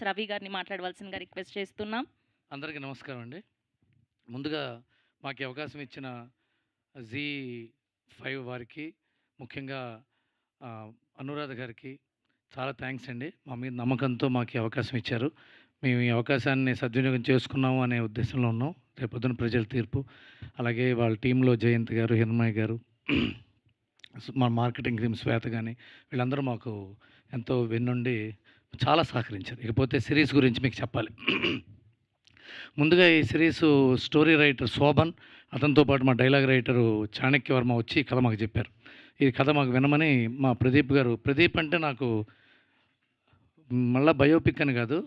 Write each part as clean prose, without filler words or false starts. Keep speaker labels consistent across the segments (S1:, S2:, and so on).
S1: రవి గారిని మాట్లాడవలసిందిగా రిక్వెస్ట్ చేస్తున్నాం.
S2: అందరికీ నమస్కారం అండి. ముందుగా మాకు ఈ అవకాశం ఇచ్చిన జీ 5 వారికి, ముఖ్యంగా అనురాధ గారికి చాలా థ్యాంక్స్ అండి. మా మీద నమ్మకంతో మాకు ఈ అవకాశం ఇచ్చారు. మేము ఈ అవకాశాన్ని సద్వినియోగం చేసుకున్నాము అనే ఉద్దేశంలో ఉన్నాం. రేపొద్దున ప్రజల తీర్పు. అలాగే వాళ్ళ టీంలో జయంత్ గారు, హిరణ్మయ్య గారు, మా మార్కెటింగ్ టీమ్ శ్వేత గాని, వీళ్ళందరూ మాకు ఎంతో వెన్నుండి చాలా సహకరించారు. ఇకపోతే సిరీస్ గురించి మీకు చెప్పాలి. ముందుగా ఈ సిరీసు స్టోరీ రైటర్ శోభన్, అతనితో పాటు మా డైలాగ్ రైటరు చాణక్యవర్మ వచ్చి ఈ కథ మాకు చెప్పారు. ఈ కథ మాకు వినమని మా ప్రదీప్ గారు, ప్రదీప్ అంటే నాకు మళ్ళా బయోపిక్ అని కాదు,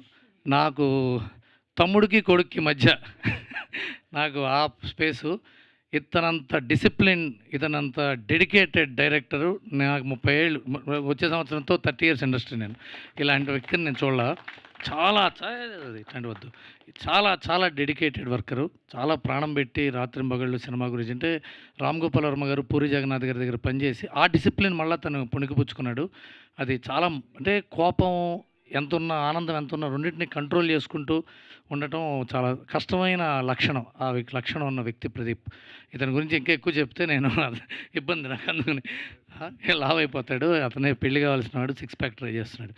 S2: నాకు తమ్ముడికి కొడుక్కి మధ్య నాకు ఆ స్పేసు. ఇతనంత డిసిప్లిన్, ఇతనంత డెడికేటెడ్ డైరెక్టరు నాకు 30 ఏళ్ళు, వచ్చే సంవత్సరంతో 30 ఇయర్స్ ఇండస్ట్రీ. నేను ఇలాంటి వ్యక్తిని నేను చూడలా. చాలా ఇట్లాంటి వద్దు, చాలా చాలా డెడికేటెడ్ వర్కరు. చాలా ప్రాణం పెట్టి రాత్రింబగళ్ళు సినిమా గురించి. అంటే రామ్ గోపాల్ వర్మ గారు, పూరి జగన్నాథ్ గారి దగ్గర పనిచేసి ఆ డిసిప్లిన్ మళ్ళీ తను పుణికిపుచ్చుకున్నాడు. అది చాలా, అంటే కోపం ఎంతున్నా, ఆనందం ఎంతున్నా రెండింటిని కంట్రోల్ చేసుకుంటూ ఉండటం చాలా కష్టమైన లక్షణం. ఆ లక్షణం ఉన్న వ్యక్తి ప్రదీప్. ఇతని గురించి ఇంకా ఎక్కువ చెప్తే నేను ఇబ్బంది నాకు, అందుకని లావ్ అయిపోతాడు. అతనే పెళ్లి కావాల్సిన వాడు, 6 ప్యాక్ ట్రై చేస్తున్నాడు.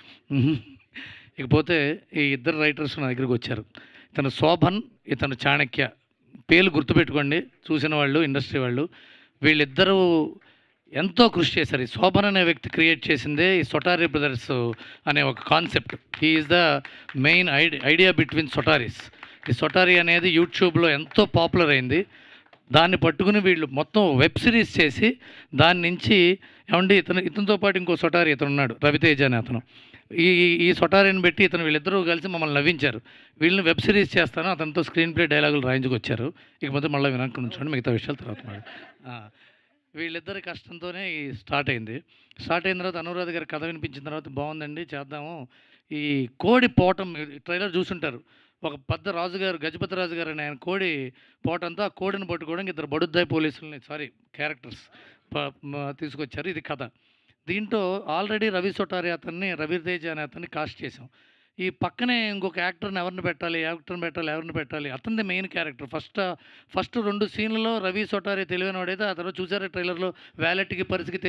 S2: ఇకపోతే ఈ ఇద్దరు రైటర్స్ నా దగ్గరికి వచ్చారు. ఇతను శోభన్, ఇతను చాణక్య. పేర్లు గుర్తుపెట్టుకోండి చూసిన వాళ్ళు, ఇండస్ట్రీ వాళ్ళు. వీళ్ళిద్దరూ ఎంతో కృషి చేశారు. ఈ శోభన్ అనే వ్యక్తి క్రియేట్ చేసిందే ఈ సొటారీ బ్రదర్స్ అనే ఒక concept. He is the main idea between సొటారీస్. ఈ సొటారీ అనేది యూట్యూబ్లో ఎంతో పాపులర్ అయింది. దాన్ని పట్టుకుని వీళ్ళు మొత్తం వెబ్ సిరీస్ చేసి దాని నుంచి, ఏమండి ఇతనితో పాటు ఇంకో సొటారీ ఇతను ఉన్నాడు, రవితేజ అనే అతను. ఈ సొటారీని పెట్టి వీళ్ళిద్దరూ కలిసి మమ్మల్ని నవ్వించారు. వీళ్ళని వెబ్ సిరీస్ చేస్తాను, అతనితో స్క్రీన్ ప్లే డైలాగులు రాయించుకొచ్చారు. ఇకపోతే మళ్ళీ వినాక ఉంచండి, మిగతా విషయాలు తర్వాత వీళ్ళిద్దరి కష్టంతోనే స్టార్ట్ అయింది. స్టార్ట్ అయిన తర్వాత అనురాధ గారి కథ వినిపించిన తర్వాత బాగుందండి, చేద్దాము. ఈ కోడి పోవటం ట్రైలర్ చూసుంటారు. ఒక పెద్ద రాజుగారు, గజపతి రాజు గారు అని ఆయన కోడి పోవటంతో ఆ కోడిని పట్టుకోవడానికి ఇద్దరు బడుద్దాయి పోలీసులని, క్యారెక్టర్స్ తీసుకొచ్చారు. ఇది కథ. దీంట్లో ఆల్రెడీ రవి సొటారి అతన్ని, రవితేజ అనే అతన్ని కాస్ట్ చేసాం. ఈ పక్కనే ఇంకొక యాక్టర్ని ఎవరిని పెట్టాలి, అతనిది మెయిన్ క్యారెక్టర్. ఫస్ట్ 2 సీన్లలో రవి సొటారి తెలివైన వాడైతే, ఆ తర్వాత చూసారా ట్రైలర్లో వ్యాలెట్కి పరిస్థితికి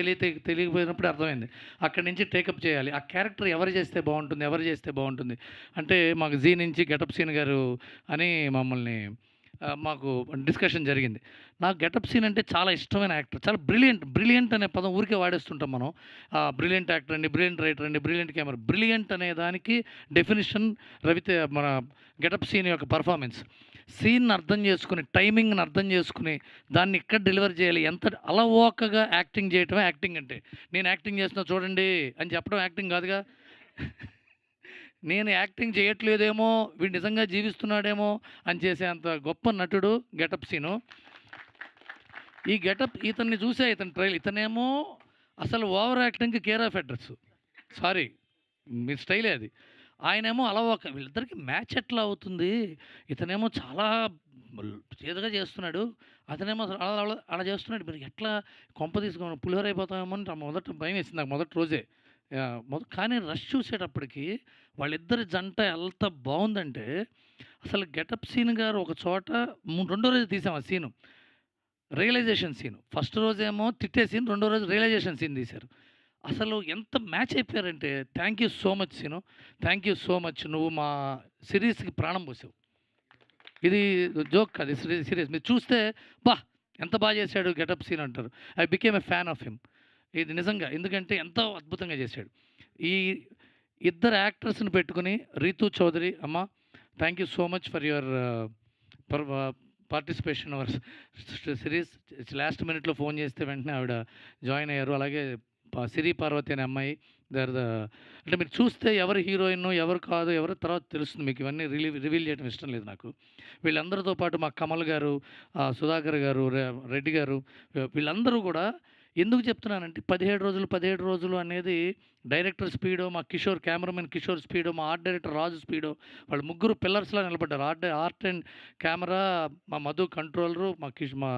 S2: తెలియకపోయినప్పుడు అర్థమైంది. అక్కడి నుంచి టేకప్ చేయాలి. ఆ క్యారెక్టర్ ఎవరు చేస్తే బాగుంటుంది అంటే మాకు జీ నుంచి గెటప్ సీన్ గారు అని మమ్మల్ని మాకు డిస్కషన్ జరిగింది. నాకు గెటప్ సీన్ అంటే చాలా ఇష్టమైన యాక్టర్. చాలా బ్రిలియంట్ అనే పదం ఊరికే వాడేస్తుంటాం మనం. బ్రిలియంట్ యాక్టర్ అండి, బ్రిలియంట్ రైటర్ అండి, బ్రిలియంట్ కెమెరా. బ్రిలియంట్ అనే దానికి డెఫినిషన్ మన గెటప్ సీన్ యొక్క పర్ఫార్మెన్స్. సీన్ని అర్థం చేసుకుని, టైమింగ్ని అర్థం చేసుకుని, దాన్ని ఇక్కడ డెలివర్ చేయాలి. ఎంత అలవోకగా యాక్టింగ్ చేయటమే యాక్టింగ్ అంటే. నేను యాక్టింగ్ చేస్తున్నా చూడండి అని చెప్పడం యాక్టింగ్ కాదుగా. నేను యాక్టింగ్ చేయట్లేదేమో, వీడు నిజంగా జీవిస్తున్నాడేమో అని చేసేంత గొప్ప నటుడు గెటప్ సీను. ఈ గెటప్ ఇతన్ని చూసే ఇతనేమో అసలు ఓవర్ యాక్టింగ్కి కేర్ ఆఫ్ అడ్రస్. సారీ, మీ స్టైలే అది. ఆయనేమో అలవాక. వీళ్ళిద్దరికి మ్యాచ్ ఎట్లా అవుతుంది? ఇతనేమో చాలా చేదుగా చేస్తున్నాడు, అతనేమో అలా చేస్తున్నాడు. మరి ఎట్లా కొంప తీసుకుని పులిహోర అయిపోతామేమో అని మొదట భయం వేసింది నాకు, మొదటి రోజే. కానీ రష్ చూసేటప్పటికి వాళ్ళిద్దరి జంట ఎంత బాగుందంటే, అసలు గెటప్ సీన్ గారు ఒక చోట రెండో రోజు తీసాం ఆ సీను, రియలైజేషన్ సీను. ఫస్ట్ రోజేమో తిట్టే సీన్, రెండో రోజు రియలైజేషన్ సీన్ తీశారు. అసలు ఎంత మ్యాచ్ అయిపోయారంటే, thank you so much Seenu, thank you so much. నువ్వు మా సిరీస్కి ప్రాణం పోసావు. ఇది జోక్ కాదు, సీరియస్. మీరు చూస్తే ఎంత బాగా చేశాడు గెటప్ సీన్ అంటారు. I became a fan of him. ఇది నిజంగా, ఎందుకంటే ఎంతో అద్భుతంగా చేశాడు. ఈ ఇద్దరు యాక్టర్స్ని పెట్టుకుని, రీతూ చౌదరి అమ్మ, thank you so much for your participation our series. Last మినిట్లో ఫోన్ చేస్తే వెంటనే ఆవిడ జాయిన్ అయ్యారు. అలాగే సిరి పార్వతి అనే అమ్మాయి, అంటే మీరు చూస్తే ఎవరు హీరోయిన్ ఎవరు కాదు ఎవరు తర్వాత తెలుస్తుంది మీకు. ఇవన్నీ రివీల్ చేయడం ఇష్టం లేదు నాకు. వీళ్ళందరితో పాటు మా కమల్ గారు, సుధాకర్ గారు, రెడ్డి గారు, వీళ్ళందరూ కూడా. ఎందుకు చెప్తున్నానంటే 17 రోజులు అనేది డైరెక్టర్ స్పీడో, మా కిషోర్ కెమెరామెన్ కిషోర్ స్పీడో, మా ఆర్ట్ డైరెక్టర్ రాజు స్పీడో, వాళ్ళు ముగ్గురు పిల్లర్స్లా నిలబడ్డారు. ఆర్ట్ అండ్ కెమెరా, మా మధు కంట్రోలరు, మా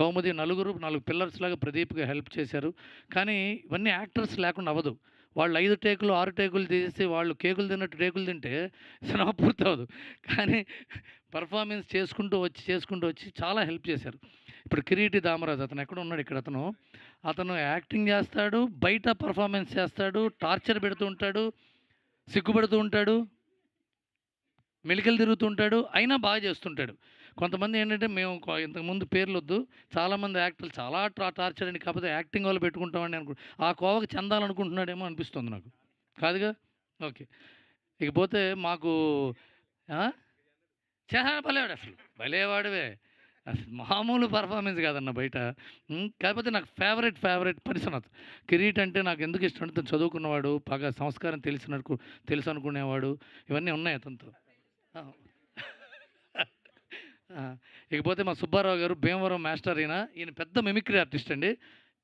S2: కౌముది, 4 పిల్లర్స్ లాగా ప్రదీప్గా హెల్ప్ చేశారు. కానీ ఇవన్నీ యాక్టర్స్ లేకుండా అవ్వదు. వాళ్ళు 5 టేకులు 6 టేకులు తీసి వాళ్ళు కేకులు తిన్నట్టు టేకులు తింటే సినిమా పూర్తవదు. కానీ పర్ఫార్మెన్స్ చేసుకుంటూ వచ్చి చాలా హెల్ప్ చేశారు. ఇప్పుడు 'కిరీటి దామరాజు' అతను ఎక్కడ ఉన్నాడు ఇక్కడ అతను యాక్టింగ్ చేస్తాడు, బయట పర్ఫార్మెన్స్ చేస్తాడు, టార్చర్ పెడుతూ ఉంటాడు, సిగ్గుపడుతూ ఉంటాడు, మెలికలు తిరుగుతూ ఉంటాడు, అయినా బాగా చేస్తుంటాడు. కొంతమంది ఏంటంటే మేము ఇంతకుముందు పేర్లొద్దు, చాలామంది యాక్టర్లు చాలా టార్చర్ అండి, కాకపోతే యాక్టింగ్ వాళ్ళు పెట్టుకుంటామని ఆ కోవకు చెందాలనుకుంటున్నాడేమో అనిపిస్తుంది నాకు. కాదుగా? ఓకే. ఇకపోతే మాకు భలేవాడు, అసలు భలేవాడివే, అసలు మామూలు పర్ఫార్మెన్స్ కాదన్న బయట. కాకపోతే నాకు ఫేవరెట్ పరిసనత్. కిరీట్ అంటే నాకు ఎందుకు ఇష్టం అంటే, తను చదువుకున్నవాడు, బాగా సంస్కారం తెలుసు అనుకునేవాడు, ఇవన్నీ ఉన్నాయి అతనితో. ఇకపోతే మా సుబ్బారావు గారు భీమవరం మాస్టర్. ఈయన పెద్ద మిమిక్రీ ఆర్టిస్ట్ అండి,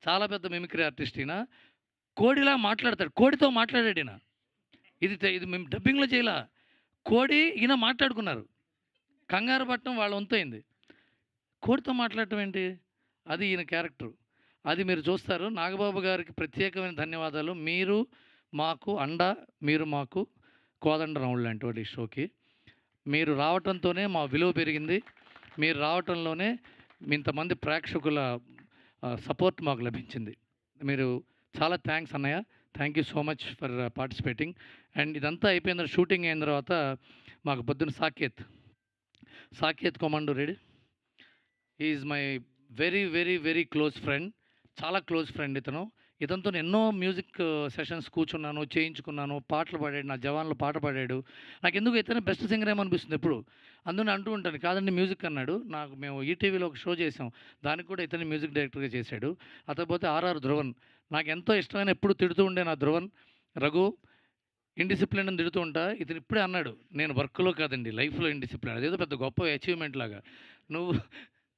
S2: చాలా పెద్ద మిమిక్రీ ఆర్టిస్ట్. ఈయన కోడిలా మాట్లాడతాడు, కోడితో మాట్లాడాడు ఈయన. ఇది మేము డబ్బింగ్లో చేయలా, కోడి ఈయన మాట్లాడుకున్నారు, కంగారు పట్టడం వాళ్ళ వంతైంది, కోడితో మాట్లాడటం ఏంటి, అది ఈయన క్యారెక్టర్. అది మీరు చూస్తారు. నాగబాబు గారికి ప్రత్యేకమైన ధన్యవాదాలు. మీరు మాకు అండ, మీరు మాకు కోదండరాముడు లాంటి వాడి షోకి మీరు రావటంతోనే మా విలువ పెరిగింది. మీరు రావటంలోనే ఇంతమంది ప్రేక్షకుల సపోర్ట్ మాకు లభించింది. మీరు చాలా థ్యాంక్స్ అన్నయ్య, thank you so much for participating. And ఇదంతా అయిపోయిన షూటింగ్ అయిన తర్వాత మాకు పొద్దున్న Saketh Komanduri. Is my very close friend, చాలా క్లోజ్ ఫ్రెండ్ ఇతనితో ఎన్నో మ్యూజిక్ సెషన్స్ కూర్చున్నాను, చేయించుకున్నాను, పాటలు పాడాడు, నా జవాన్లో పాట పాడాడు. నాకు ఎందుకు ఇతనే బెస్ట్ సింగర్ ఏమో అనిపిస్తుంది ఎప్పుడు. అందుకని అంటూ ఉంటాను, కాదండి మ్యూజిక్ అన్నాడు. మేము ఈటీవీలో ఒక షో చేసాం, దానికి కూడా ఇతని మ్యూజిక్ డైరెక్టర్గా చేశాడు. అతకపోతే ఆర్ఆర్ ధ్రువన్, నాకు ఎంతో ఇష్టమైన, ఎప్పుడు తిడుతూ ఉండే నా ధ్రువన్. రఘు ఇండిసిప్లిన్ అని తిడుతూ ఉంటా, ఇతను ఇప్పుడే అన్నాడు, నేను వర్క్లో కాదండి లైఫ్లో ఇండిసిప్లిన్, అదేదో పెద్ద గొప్ప అచీవ్మెంట్ లాగా. నువ్వు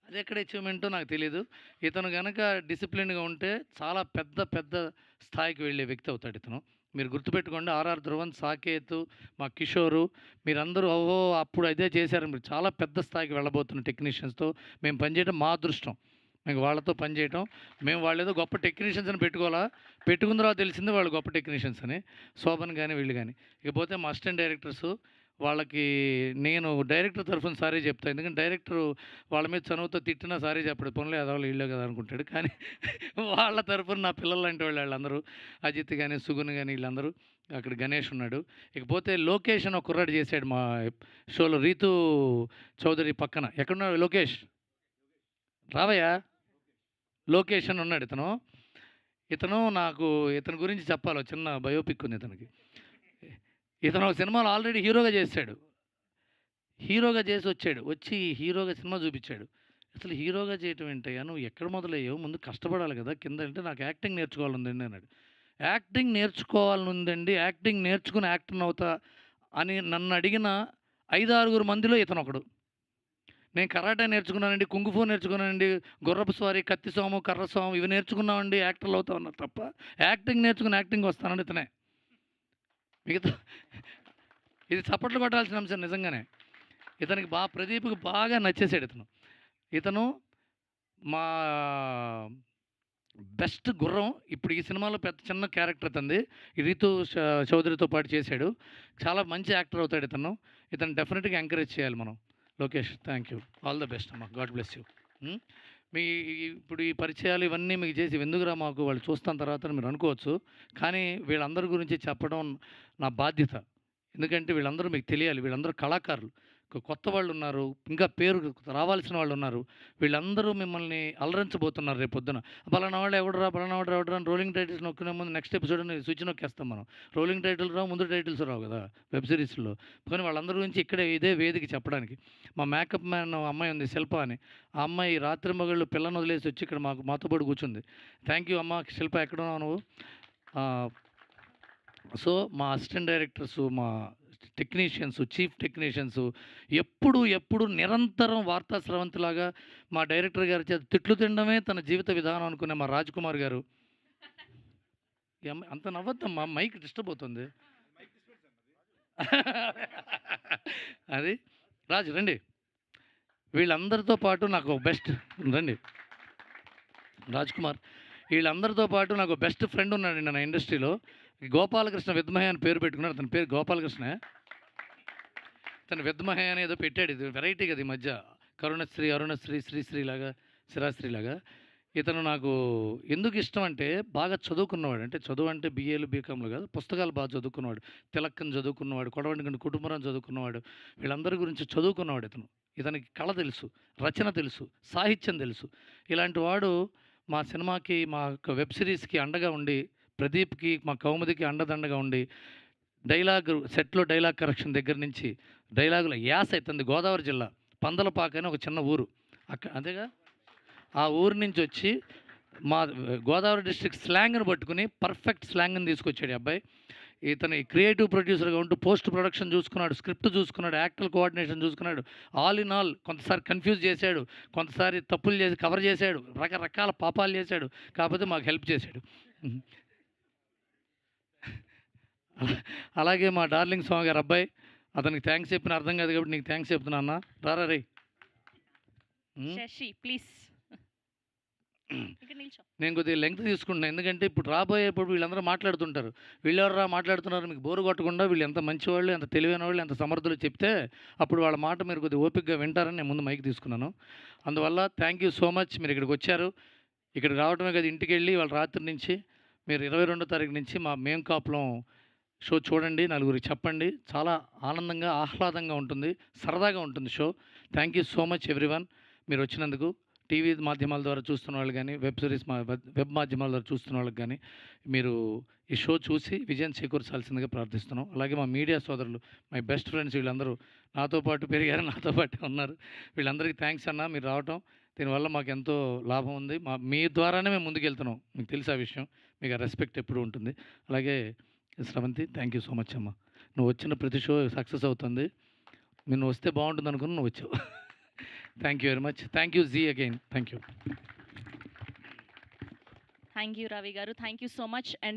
S2: అది ఎక్కడ అచీవ్మెంటో నాకు తెలియదు. ఇతను కనుక డిసిప్లిన్గా ఉంటే చాలా పెద్ద స్థాయికి వెళ్ళే వ్యక్తి అవుతాడు ఇతను. మీరు గుర్తుపెట్టుకోండి, ఆర్ఆర్ ధ్రువన్, సాకేత్, మా కిషోరు, మీరందరూ అప్పుడు అదే చేశారు. మీరు చాలా పెద్ద స్థాయికి వెళ్ళబోతున్న టెక్నీషియన్స్తో మేము పనిచేయడం మా అదృష్టం. మేము వాళ్ళతో పనిచేయటం, మేము వాళ్ళు ఏదో గొప్ప టెక్నీషియన్స్ అని పెట్టుకున్న తర్వాత తెలిసింది వాళ్ళు గొప్ప టెక్నీషియన్స్ అని. శోభన్ కానీ వీళ్ళు కానీ. ఇకపోతే మా అసిస్టెంట్ డైరెక్టర్సు, వాళ్ళకి నేను డైరెక్టర్ తరఫున సారీ చెప్తాను, ఎందుకంటే డైరెక్టర్ వాళ్ళ మీద చనువుతో తిట్టినా సారీ చెప్పడు, పనులు ఎదవాళ్ళు వీళ్ళే కదా అనుకుంటాడు. కానీ వాళ్ళ తరఫున నా పిల్లలు అంటే వాళ్ళందరూ, అజిత్ కానీ సుగున్ కానీ వీళ్ళందరూ, అక్కడ గణేష్ ఉన్నాడు. ఇకపోతే లోకేష్ అని ఒక కుర్రాడు చేశాడు మా షోలో, రీతు చౌదరి పక్కన. ఎక్కడున్నాడు లోకేష్? రావయ్యా. లోకేష్ అని ఉన్నాడు ఇతను నాకు ఇతని గురించి చెప్పాలి, చిన్న బయోపిక్ ఉంది ఇతనికి. ఇతను ఒక సినిమాలో ఆల్రెడీ హీరోగా చేశాడు, హీరోగా చేసి వచ్చి హీరోగా సినిమా చూపించాడు. అసలు హీరోగా చేయటం ఏంటయ్యా, నువ్వు ఎక్కడ మొదలయ్యావు, ముందు కష్టపడాలి కదా కింద. అంటే నాకు యాక్టింగ్ నేర్చుకోవాలండి అన్నాడు. యాక్టింగ్ నేర్చుకోవాలనుందండి, యాక్టింగ్ నేర్చుకుని యాక్టర్ అవుతా అని నన్ను అడిగిన 5-6 మందిలో ఇతను ఒకడు. నేను కరాటే నేర్చుకున్నానండి, కుంగుఫూ నేర్చుకున్నానండి, గుర్రపు స్వారీ, కత్తి సోము, కర్ర సోము, ఇవి నేర్చుకున్నామండి, యాక్టర్లు అవుతా ఉన్నారు తప్ప యాక్టింగ్ నేర్చుకుని యాక్టింగ్ వస్తానండి ఇతనే. మిగతా ఇది చప్పట్లు కొట్టాల్సిన అంశం నిజంగానే. ఇతనికి ప్రదీప్కి బాగా నచ్చేసాడు ఇతను మా బెస్ట్ గుర్రం. ఇప్పుడు ఈ సినిమాలో పెద్ద చిన్న క్యారెక్టర్ ఇతంది, రీతు చౌదరితో పాటు చేశాడు. చాలా మంచి యాక్టర్ అవుతాడు ఇతను డెఫినెట్గా ఎంకరేజ్ చేయాలి మనం. Lokesh, thank you, all the best అమ్మా, గాడ్ బ్లెస్ యూ. ఇప్పుడు ఈ పరిచయాలు ఇవన్నీ మీకు చేసి ఎందుకురా మాకు, వాళ్ళు చూస్తాన తర్వాత మీరు అనుకోవచ్చు, కానీ వీళ్ళందరి గురించి చెప్పడం నా బాధ్యత. ఎందుకంటే వీళ్ళందరూ మీకు తెలియాలి, వీళ్ళందరూ కళాకారులు, కొత్త వాళ్ళు ఉన్నారు, ఇంకా పేరు రావాల్సిన వాళ్ళు ఉన్నారు. వీళ్ళందరూ మిమ్మల్ని అలరించబోతున్నారు రేపు పొద్దున. పలానా వాళ్ళు ఎవడరా అని రోలింగ్ టైటిల్స్ నొక్కునే ముందు నెక్స్ట్ ఎపిసోడ్ స్విచ్ నొక్కేస్తాం మనం. రోలింగ్ టైటిల్స్ రావు, ముందు టైటిల్స్ రావు కదా వెబ్ సిరీస్లో. కానీ వాళ్ళందరి గురించి ఇక్కడే ఇదే వేదిక చెప్పడానికి. మా మేకప్ మ్యాన్ అమ్మాయి ఉంది శిల్ప అని, ఆ అమ్మాయి రాత్రి మగళ్ళు పిల్లని వదిలేసి వచ్చి ఇక్కడ మాతో పాటు కూర్చుంది. థ్యాంక్ యూ అమ్మ. శిల్ప ఎక్కడున్నావు నువ్వు? సో మా అసిస్టెంట్ డైరెక్టర్స్, మా టెక్నీషియన్స్, చీఫ్ టెక్నీషియన్స్ ఎప్పుడు నిరంతరం వార్తా స్రవంతిలాగా మా డైరెక్టర్ గారి చేత తిట్లు తినడమే తన జీవిత విధానం అనుకునే మా రాజ్ కుమార్ గారు. అంత నవ్వద్దమ్మా, మైక్ డిస్టర్బ్ అవుతుంది. అది రాజు రండి. వీళ్ళందరితో పాటు నాకు బెస్ట్ రండి రాజ్ కుమార్. వీళ్ళందరితో పాటు నాకు బెస్ట్ ఫ్రెండ్ ఉన్నాడండి నా ఇండస్ట్రీలో, గోపాలకృష్ణ విద్మహే అని పేరు పెట్టుకున్నాడు. అతని పేరు గోపాలకృష్ణ. తను విద్మహే అని ఏదో పెట్టాడు. ఇది వెరైటీ కదా ఈ మధ్య. కరుణశ్రీ, అరుణశ్రీ, శ్రీశ్రీ లాగా, శిరాశ్రీ లాగా. ఇతను నాకు ఎందుకు ఇష్టం అంటే బాగా చదువుకున్నవాడు. అంటే చదువు అంటే బీఏలు బీకాంలు కాదు, పుస్తకాలు బాగా చదువుకున్నవాడు. తిలక్కని చదువుకున్నవాడు, కొడవటిగంటి కుటుంబరావు చదువుకున్నవాడు. వీళ్ళందరి గురించి చదువుకున్నవాడు ఇతను. ఇతనికి కళ తెలుసు, రచన తెలుసు, సాహిత్యం తెలుసు. ఇలాంటి వాడు మా సినిమాకి, మా వెబ్ సిరీస్కి అండగా ఉండి, ప్రదీప్కి, మా కౌముదికి అండదండగా ఉండి, డైలాగ్ సెట్లో డైలాగ్ కరెక్షన్ దగ్గర నుంచి డైలాగుల యాస అవుతుంది. గోదావరి జిల్లా పందలపాక అని ఒక చిన్న ఊరు, అదేగా, ఆ ఊరు నుంచి వచ్చి మా గోదావరి డిస్ట్రిక్ట్ స్లాంగ్ని పట్టుకుని పర్ఫెక్ట్ స్లాంగ్ని తీసుకొచ్చాడు ఈ అబ్బాయి. ఇతని క్రియేటివ్ ప్రొడ్యూసర్గా ఉంటూ పోస్ట్ ప్రొడక్షన్ చూసుకున్నాడు, స్క్రిప్ట్ చూసుకున్నాడు, యాక్టర్ కోఆర్డినేషన్ చూసుకున్నాడు. ఆల్ ఇన్ ఆల్ కొంతసారి కన్ఫ్యూజ్ చేశాడు, కొంతసారి తప్పులు చేసి కవర్ చేశాడు, రకరకాల పాపాలు చేశాడు. కాకపోతే మాకు హెల్ప్ చేశాడు. అలాగే మా డార్లింగ్ స్వామి గారు అబ్బాయి, అతనికి థ్యాంక్స్ చెప్పిన అర్థం కాదు కాబట్టి నీకు థ్యాంక్స్ చెప్తున్నా అన్న. రారా రే.
S1: శశి ప్లీజ్ ఇక్కడ నిల్చో.
S2: నేను కొద్దిగా లెంగ్త్ తీసుకుంటున్నాను, ఎందుకంటే ఇప్పుడు రాబోయేప్పుడు వీళ్ళందరూ మాట్లాడుతుంటారు. వీళ్ళెవరా మాట్లాడుతున్నారు, మీకు బోరు కొట్టకుండా వీళ్ళు ఎంత మంచివాళ్ళు, ఎంత తెలివైన వాళ్ళు, ఎంత సమర్థులు చెప్తే అప్పుడు వాళ్ళ మాట మీరు కొద్దిగా ఓపికగా వింటారని నేను ముందు మైక్ తీసుకున్నాను. అందువల్ల థ్యాంక్ యూ సో మచ్. మీరు ఇక్కడికి వచ్చారు. ఇక్కడికి రావడమే కదా, ఇంటికి వెళ్ళి వాళ్ళ రాత్రి నుంచి మీరు 22వ తారీఖు నుంచి మా మేం కాపులం షో చూడండి, నలుగురికి చెప్పండి. చాలా ఆనందంగా, ఆహ్లాదంగా ఉంటుంది, సరదాగా ఉంటుంది show. Thank you so much everyone మీరు వచ్చినందుకు. టీవీ మాధ్యమాల ద్వారా చూస్తున్న వాళ్ళు కానీ, వెబ్ సిరీస్ వెబ్ మాధ్యమాల ద్వారా చూస్తున్న వాళ్ళకి కానీ మీరు ఈ షో చూసి విజయం చేకూర్చాల్సిందిగా ప్రార్థిస్తున్నాం. అలాగే మా మీడియా సోదరులు, మై బెస్ట్ ఫ్రెండ్స్, వీళ్ళందరూ నాతో పాటు పెరిగారు, నాతో పాటు ఉన్నారు. వీళ్ళందరికీ థ్యాంక్స్ అన్న, మీరు రావటం. దీనివల్ల మాకు ఎంతో లాభం ఉంది. మీ ద్వారానే మేము ముందుకెళ్తున్నాం, మీకు తెలుసు ఆ విషయం. మీకు ఆ రెస్పెక్ట్ ఎప్పుడు ఉంటుంది. అలాగే Sravanthi, thank you so much అమ్మ. నువ్వు వచ్చిన ప్రతి షో సక్సెస్ అవుతుంది. నువ్వు వస్తే బాగుంటుంది అనుకుని నువ్వు వచ్చావు. Thank you very much. Thank you ji again. Thank you.
S1: Thank you Ravi గారు, thank you so much. And